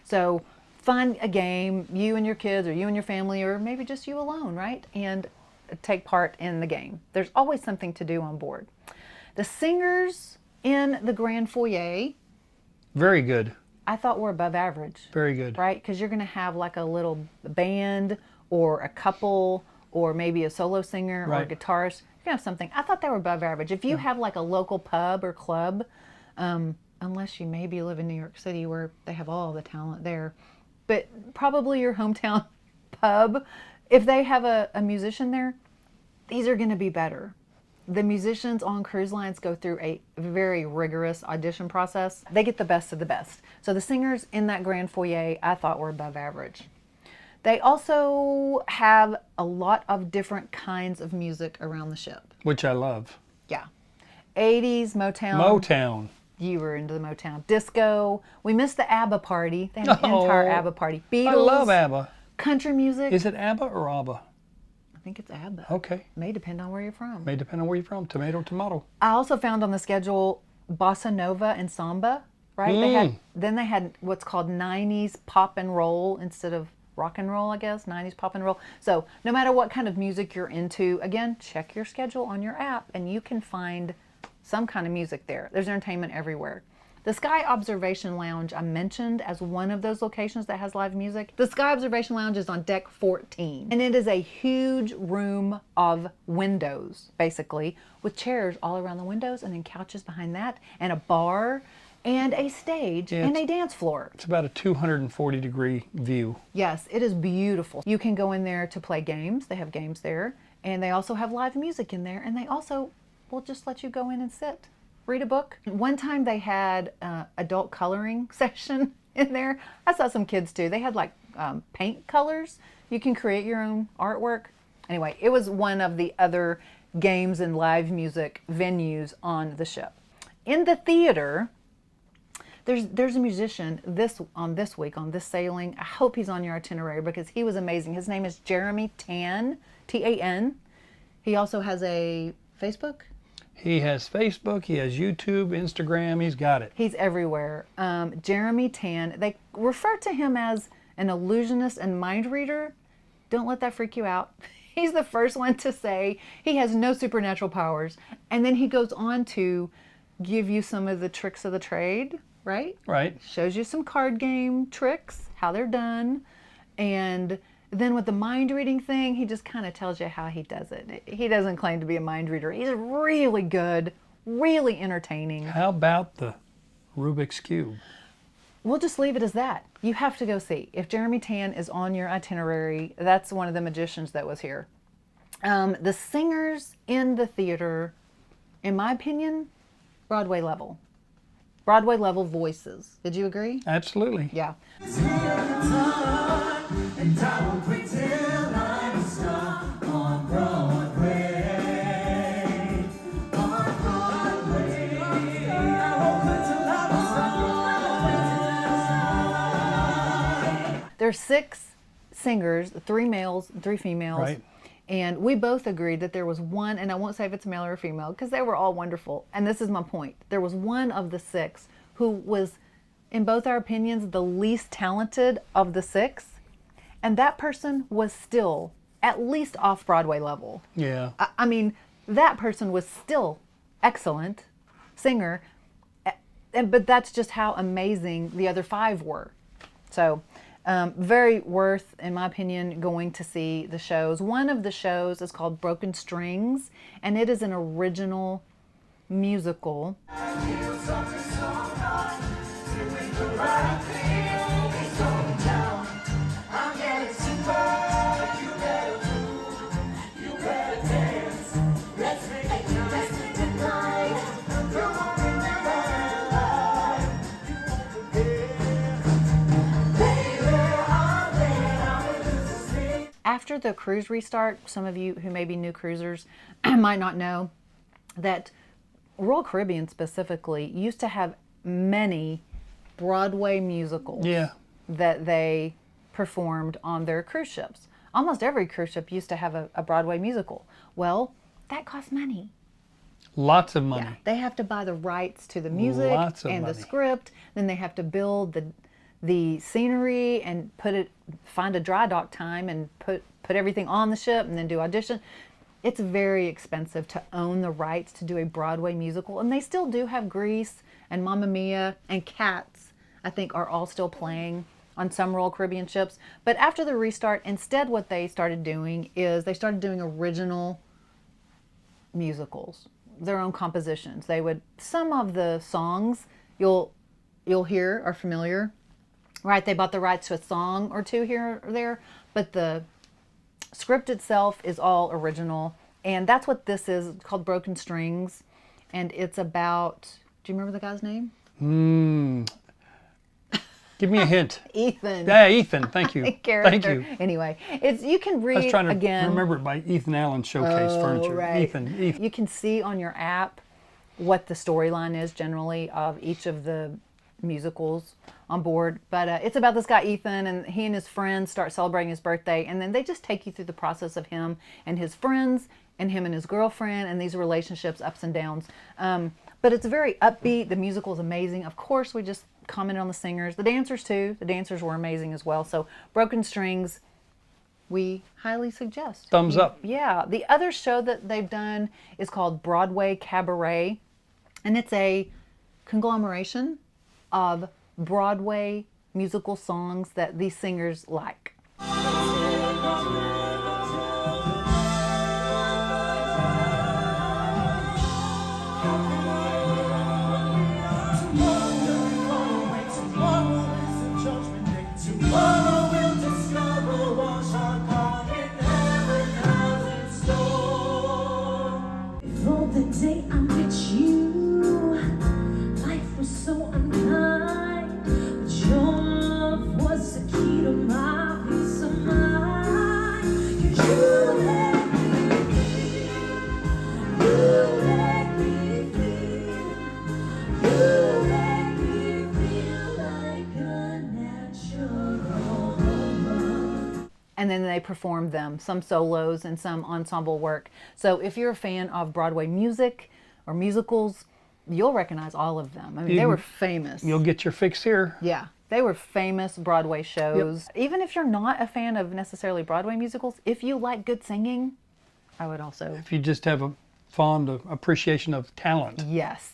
So find a game, you and your kids or you and your family or maybe just you alone, right? And take part in the game. There's always something to do on board. The singers in the Grand Foyer, Very good. I thought were above average. Very good. Right? Because you're going to have like a little band or a couple or maybe a solo singer Right. or a guitarist. You're going to have something. I thought they were above average. If you have like a local pub or club, unless you maybe live in New York City where they have all the talent there, but probably your hometown pub, if they have a musician there, these are going to be better. The musicians on cruise lines go through a very rigorous audition process. They get the best of the best. So the singers in that Grand Foyer, I thought were above average. They also have a lot of different kinds of music around the ship. Which I love. Yeah. 80s, Motown. Motown. You were into the Motown. Disco. We missed the ABBA party. They had an entire ABBA party. Beatles. I love ABBA. Country music. Is it ABBA or ABBA? I think it's ABBA. Okay. May depend on where you're from. May depend on where you're from. Tomato, tomato. I also found on the schedule bossa nova and samba, right? Then they had what's called 90s pop and roll instead of rock and roll, I guess. 90s pop and roll. So no matter what kind of music you're into, again, check your schedule on your app and you can find some kind of music there. There's entertainment everywhere. The Sky Observation Lounge I mentioned as one of those locations that has live music. The Sky Observation Lounge is on deck 14. And it is a huge room of windows, basically, with chairs all around the windows and then couches behind that and a bar and a stage and a dance floor. It's about a 240-degree view. Yes, it is beautiful. You can go in there to play games. They have games there. And they also have live music in there. And they also will just let you go in and sit. Read a book. One time they had adult coloring session in there. I saw some kids too. They had like paint colors. You can create your own artwork. Anyway, it was one of the other games and live music venues on the ship. In the theater, There's a musician this week on this sailing. I hope he's on your itinerary because he was amazing. His name is Jeremy Tan, Tan. He also has a Facebook. He has Facebook, he has YouTube, Instagram, he's got it. He's everywhere. Jeremy Tan. They refer to him as an illusionist and mind reader. Don't let that freak you out. He's the first one to say he has no supernatural powers. And then he goes on to give you some of the tricks of the trade, right? Right. Shows you some card game tricks, how they're done. And then with the mind reading thing, he just kind of tells you how he does it. He doesn't claim to be a mind reader. He's really good, really entertaining. How about the Rubik's Cube? We'll just leave it as that. You have to go see. If Jeremy Tan is on your itinerary, that's one of the magicians that was here. The singers in the theater, in my opinion, Broadway level. Broadway level voices. Did you agree? Absolutely. Yeah. And I won't pretend I'm a star on Broadway. On Broadway. I won't pretend I'm a star. There's 6 singers, 3 males, 3 females. Right. And we both agreed that there was one, and I won't say if it's male or female, because they were all wonderful. And this is my point. There was one of the 6 who was, in both our opinions, the least talented of the 6. And that person was still at least off-Broadway level. Yeah. I mean, that person was still excellent singer, but that's just how amazing the other 5 were. So, very worth, in my opinion, going to see the shows. One of the shows is called Broken Strings, and it is an original musical. After the cruise restart, some of you who may be new cruisers might not know that Royal Caribbean specifically used to have many Broadway musicals that they performed on their cruise ships. Almost every cruise ship used to have a Broadway musical. Well, that costs money. Lots of money. Yeah, they have to buy the rights to the music and the script. Then they have to build the scenery and find a dry dock time and put everything on the ship and then do audition. It's very expensive to own the rights to do a Broadway musical, and they still do have Grease and Mamma Mia and Cats, I think, are all still playing on some Royal Caribbean ships. But after the restart, instead what they started doing is they started doing original musicals, their own compositions. Some of the songs you'll hear are familiar. Right, they bought the rights to a song or two here or there, but the script itself is all original. And that's what this is. It's called Broken Strings. And it's about, do you remember the guy's name? Give me a hint. Ethan. Yeah, Ethan. Thank you. Character. Thank you. Anyway, you can read I was trying to again. remember it by Ethan Allen Showcase Furniture. Right. Ethan. You can see on your app what the storyline is generally of each of the musicals on board. But it's about this guy Ethan, and he and his friends start celebrating his birthday, and then they just take you through the process of him and his friends and him and his girlfriend and these relationships, ups and downs. But it's very upbeat. The musical is amazing. Of course, we just commented on the singers. The dancers too. The dancers were amazing as well. So Broken Strings, we highly suggest. Thumbs up. Yeah. The other show that they've done is called Broadway Cabaret, and it's a conglomeration of Broadway musical songs that these singers like. The day I met you, life was so unkind, but your love was the key to my peace of mind. You let me feel, you let me feel, you let me feel. and then they performed them, some solos and some ensemble work. So if you're a fan of Broadway music or musicals, you'll recognize all of them. I mean, they were famous. You'll get your fix here. Yeah, they were famous Broadway shows. Even if you're not a fan of necessarily Broadway musicals, if you like good singing, I would also. If you just have a fond appreciation of talent. Yes,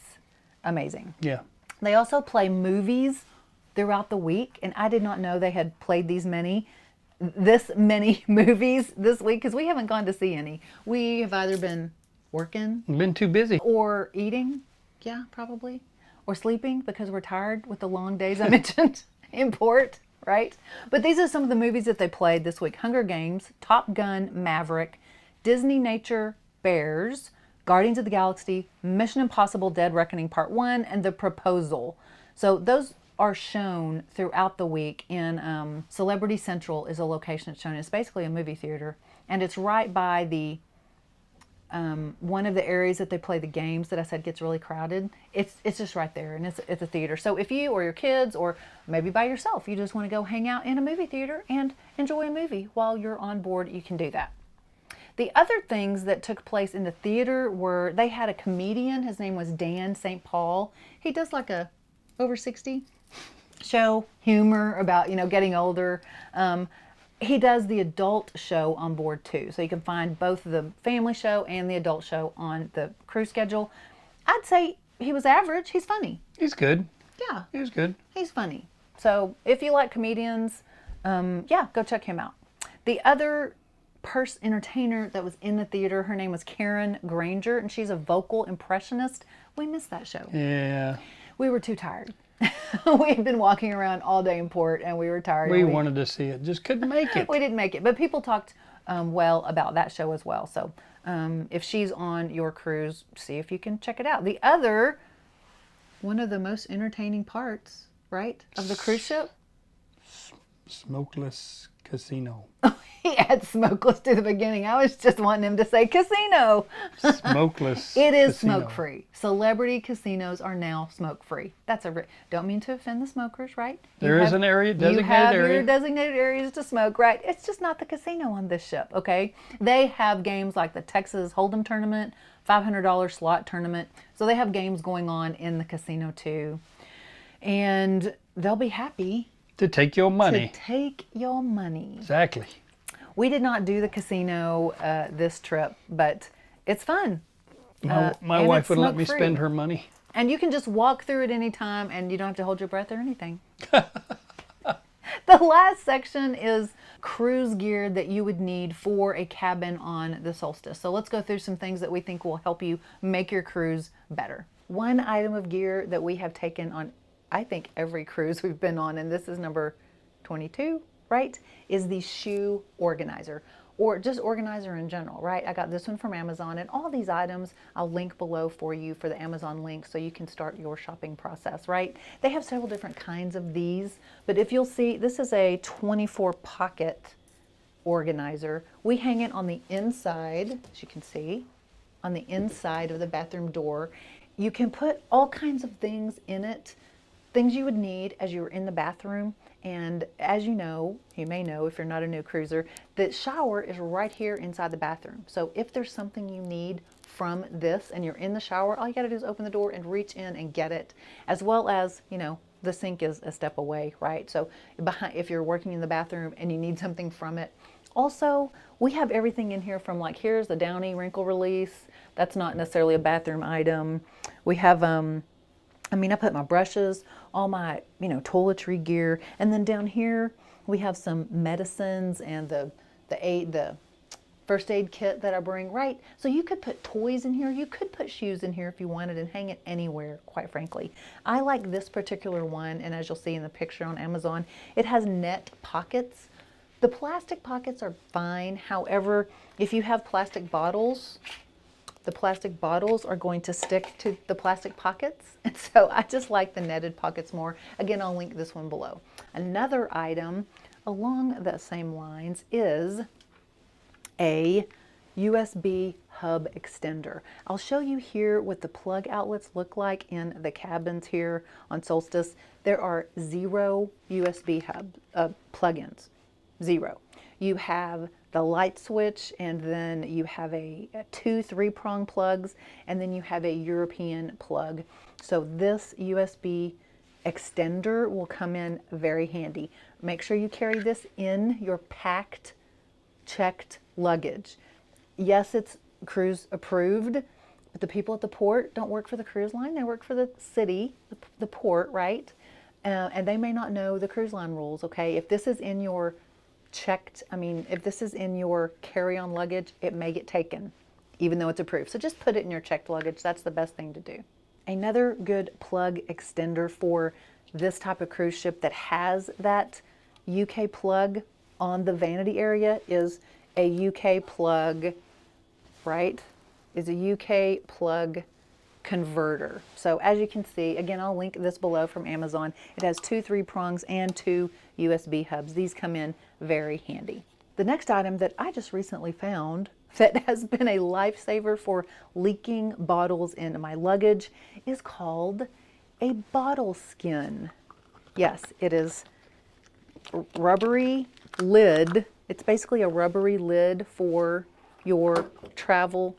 amazing. Yeah. They also play movies throughout the week, and I did not know they had played this many movies this week, because we haven't gone to see any. We have either been working Been too busy. or eating, yeah, probably, or sleeping because we're tired with the long days I mentioned in port, right? But these are some of the movies that they played this week: Hunger Games, Top Gun Maverick, Disney Nature Bears, Guardians of the Galaxy, Mission Impossible Dead Reckoning Part 1, and The Proposal. So those are shown throughout the week in Celebrity Central is a location it's shown in. It's basically a movie theater, and it's right by the one of the areas that they play the games that I said gets really crowded. It's just right there, and it's a theater. So if you or your kids, or maybe by yourself, you just want to go hang out in a movie theater and enjoy a movie while you're on board, you can do that. The other things that took place in the theater were, they had a comedian. His name was Dan St. Paul. He does like a over 60 show, humor about, getting older. He does the adult show on board too. So you can find both the family show and the adult show on the cruise schedule. I'd say he was average. He's funny. He's good. Yeah, He's good. he's funny. So if you like comedians, yeah, go check him out. The other entertainer that was in the theater, her name was Karen Granger, and she's a vocal impressionist. We missed that show. Yeah. We were too tired. We had been walking around all day in port, and we were tired. We wanted to see it, just couldn't make it. We didn't make it, but people talked well about that show as well. So if she's on your cruise, see if you can check it out. The other, one of the most entertaining parts, right, of the cruise ship? Smokeless casino. He had smokeless to the beginning. I was just wanting him to say casino. Smokeless. It is casino. smoke-free. Celebrity casinos are now smoke-free. That's don't mean to offend the smokers, right? There is an area, designated You have area. your designated areas to smoke, right? It's just not the casino on this ship, okay? They have games like the Texas Hold'em tournament, $500 slot tournament. So they have games going on in the casino too. And they'll be happy To take your money. to take your money. Exactly. We did not do the casino this trip, but it's fun. My and wife it's wouldn't let me smoke-free. spend her money. And you can just walk through it anytime, and you don't have to hold your breath or anything. The last section is cruise gear that you would need for a cabin on the Solstice. So let's go through some things that we think will help you make your cruise better. One item of gear that we have taken on, I think, every cruise we've been on, and this is number 22, right, is the shoe organizer, or just organizer in general, right? I got this one from Amazon, and all these items I'll link below for you for the Amazon link so you can start your shopping process, right? They have several different kinds of these, but if you'll see, this is a 24 pocket organizer. We hang it on the inside, as you can see, on the inside of the bathroom door. You can put all kinds of things in it, things you would need as you're in the bathroom. And as you may know if you're not a new cruiser, the shower is right here inside the bathroom. So if there's something you need from this and you're in the shower, all you gotta do is open the door and reach in and get it. As well as, the sink is a step away, right? So if you're working in the bathroom and you need something from it. Also, we have everything in here from, like, here's the Downy wrinkle release. That's not necessarily a bathroom item. We have, I put my brushes, all my, toiletry gear. And then down here, we have some medicines and the first aid kit that I bring, right? So you could put toys in here. You could put shoes in here if you wanted and hang it anywhere, quite frankly. I like this particular one, and as you'll see in the picture on Amazon, it has net pockets. The plastic pockets are fine. However, if you have plastic bottles, the plastic bottles are going to stick to the plastic pockets. And so I just like the netted pockets more. Again, I'll link this one below. Another item along the same lines is a USB hub extender. I'll show you here what the plug outlets look like in the cabins here on Solstice. There are 0 USB hub plug-ins. 0. You have the light switch, and then you have a 2 3-prong plugs, and then you have a European plug. So this USB extender will come in very handy. Make sure you carry this in your packed, checked luggage. Yes, it's cruise approved, but the people at the port don't work for the cruise line. They work for the city, the port, right? And they may not know the cruise line rules, okay? If this is in your if this is in your carry-on luggage, it may get taken, even though it's approved. So just put it in your checked luggage. That's the best thing to do. Another good plug extender for this type of cruise ship that has that UK plug on the vanity area is a UK plug, right? Is a UK plug converter. So as you can see, again, I'll link this below from Amazon. It has 2 3-prongs and 2 USB hubs. These come in very handy. The next item that I just recently found that has been a lifesaver for leaking bottles in my luggage is called a bottle skin. Yes, it is rubbery lid. It's basically a rubbery lid for your travel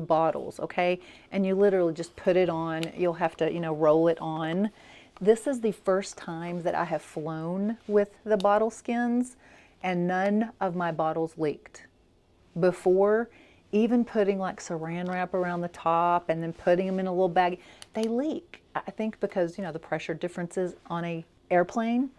bottles, okay? And you literally just put it on. You'll have to, roll it on. This is the first time that I have flown with the bottle skins, and none of my bottles leaked. Before, even putting like saran wrap around the top and then putting them in a little bag, they leak. I think because, the pressure differences on a airplane.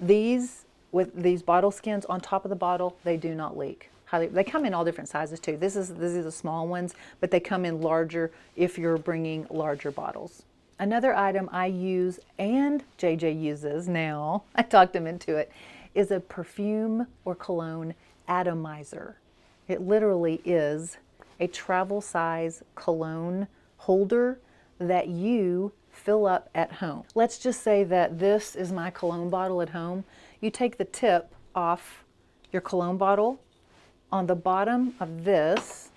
With these bottle skins on top of the bottle, they do not leak. They come in all different sizes too. These are the small ones, but they come in larger if you're bringing larger bottles. Another item I use and JJ uses now, I talked him into it, is a perfume or cologne atomizer. It literally is a travel size cologne holder that you fill up at home. Let's just say that this is my cologne bottle at home. You take the tip off your cologne bottle. On the bottom of this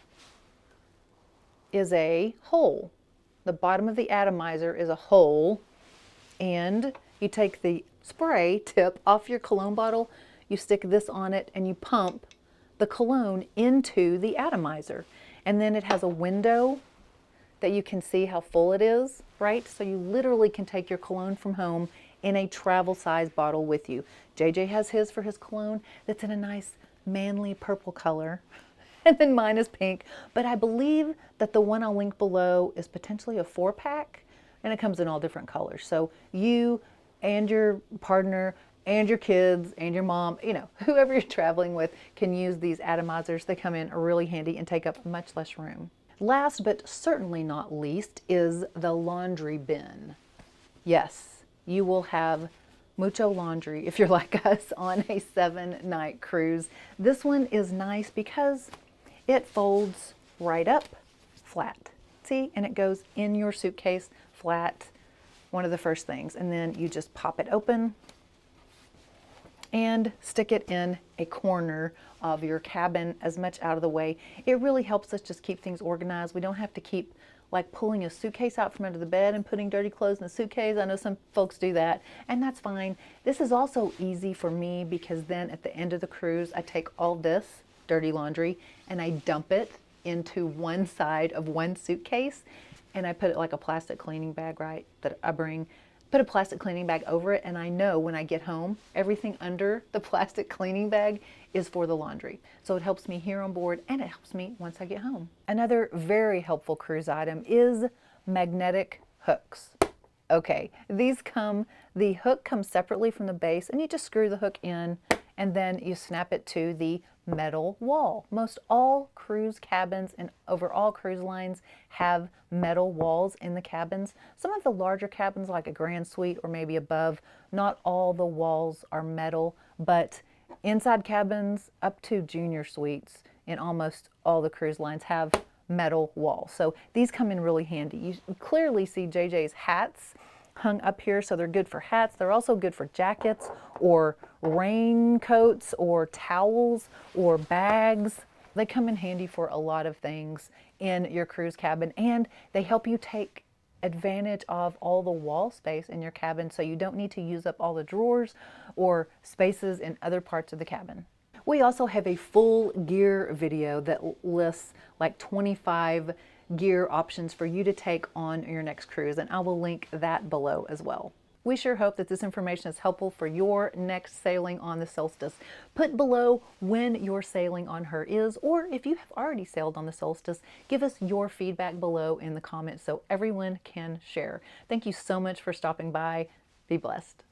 is a hole. The bottom of the atomizer is a hole, and you take the spray tip off your cologne bottle, you stick this on it, and you pump the cologne into the atomizer. And then it has a window that you can see how full it is, right? So you literally can take your cologne from home in a travel size bottle with you. JJ has his for his cologne that's in a nice manly purple color, and then mine is pink, but I believe that the one I'll link below is potentially a 4-pack, and it comes in all different colors. So you and your partner and your kids and your mom, whoever you're traveling with can use these atomizers. They come in really handy and take up much less room. Last but certainly not least is the laundry bin. Yes, you will have mucho laundry if you're like us on a 7-night cruise. This one is nice because it folds right up flat. See, and it goes in your suitcase flat, one of the first things. And then you just pop it open and stick it in a corner of your cabin as much out of the way. It really helps us just keep things organized. We don't have to keep like pulling a suitcase out from under the bed and putting dirty clothes in the suitcase. I know some folks do that, and that's fine. This is also easy for me because then at the end of the cruise, I take all this dirty laundry and I dump it into one side of one suitcase, and I put it like a plastic cleaning bag, right, that I bring. Put a plastic cleaning bag over it, and I know when I get home, everything under the plastic cleaning bag is for the laundry. So it helps me here on board, and it helps me once I get home. Another very helpful cruise item is magnetic hooks. Okay, the hook comes separately from the base, and you just screw the hook in, and then you snap it to the metal wall. Most all cruise cabins and over all cruise lines have metal walls in the cabins. Some of the larger cabins like a Grand Suite or maybe above, not all the walls are metal, but inside cabins up to junior suites in almost all the cruise lines have metal walls. So these come in really handy. You clearly see JJ's hats hung up here, so they're good for hats. They're also good for jackets or raincoats or towels or bags. They come in handy for a lot of things in your cruise cabin, and they help you take advantage of all the wall space in your cabin, so you don't need to use up all the drawers or spaces in other parts of the cabin. We also have a full gear video that lists like 25 gear options for you to take on your next cruise, and I will link that below as well. We sure hope that this information is helpful for your next sailing on the Solstice. Put below when your sailing on her is, or if you have already sailed on the Solstice, give us your feedback below in the comments so everyone can share. Thank you so much for stopping by. Be blessed.